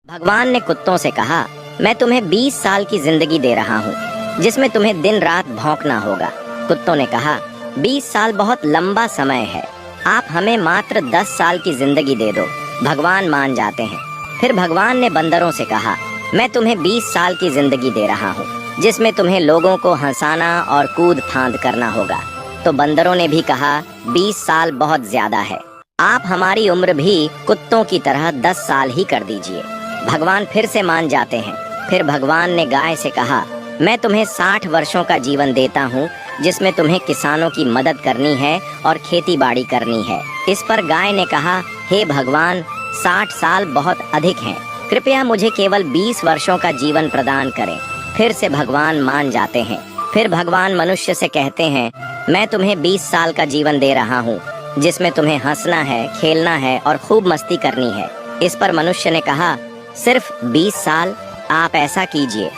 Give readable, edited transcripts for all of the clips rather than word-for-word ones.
भगवान ने कुत्तों से कहा, मैं तुम्हें 20 साल की जिंदगी दे रहा हूँ जिसमें तुम्हें दिन रात भौंकना होगा। कुत्तों ने कहा, 20 साल बहुत लंबा समय है, आप हमें मात्र 10 साल की जिंदगी दे दो। भगवान मान जाते हैं। फिर भगवान ने बंदरों से कहा, मैं तुम्हें 20 साल की जिंदगी दे रहा हूँ जिसमें तुम्हें लोगों को हंसाना और कूद फांद करना होगा। तो बंदरों ने भी कहा, 20 साल बहुत ज्यादा है, आप हमारी उम्र भी कुत्तों की तरह 10 साल ही कर दीजिए। भगवान फिर से मान जाते हैं। फिर भगवान ने गाय से कहा, मैं तुम्हें 60 वर्षों का जीवन देता हूँ जिसमें तुम्हें किसानों की मदद करनी है और खेती बाड़ी करनी है। इस पर गाय ने कहा, हे भगवान, 60 साल बहुत अधिक हैं, कृपया मुझे केवल 20 वर्षों का जीवन प्रदान करें। फिर से भगवान मान जाते हैं। फिर भगवान मनुष्य से कहते हैं, मैं तुम्हें 20 साल का जीवन दे रहा हूँ जिसमें तुम्हें हंसना है, खेलना है और खूब मस्ती करनी है। इस पर मनुष्य ने कहा, सिर्फ 20 साल? आप ऐसा कीजिए,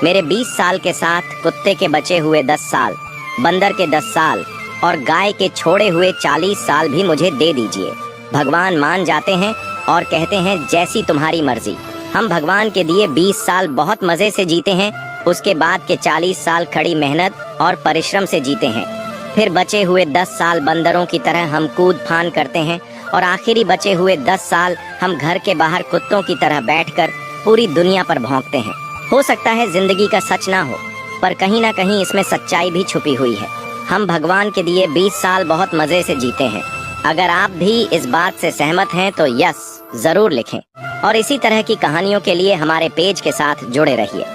मेरे 20 साल के साथ कुत्ते के बचे हुए 10 साल, बंदर के 10 साल और गाय के छोड़े हुए 40 साल भी मुझे दे दीजिए। भगवान मान जाते हैं और कहते हैं, जैसी तुम्हारी मर्जी। हम भगवान के दिए 20 साल बहुत मजे से जीते हैं, उसके बाद के 40 साल खड़ी मेहनत और परिश्रम से जीते हैं। फिर बचे हुए 10 साल बंदरों की तरह हम कूद फान करते हैं और आखिरी बचे हुए 10 साल हम घर के बाहर कुत्तों की तरह बैठकर पूरी दुनिया पर भौंकते हैं। हो सकता है जिंदगी का सच ना हो, पर कहीं ना कहीं इसमें सच्चाई भी छुपी हुई है। हम भगवान के दिए 20 साल बहुत मजे से जीते हैं। अगर आप भी इस बात से सहमत हैं तो यस जरूर लिखें और इसी तरह की कहानियों के लिए हमारे पेज के साथ जुड़े रहिए।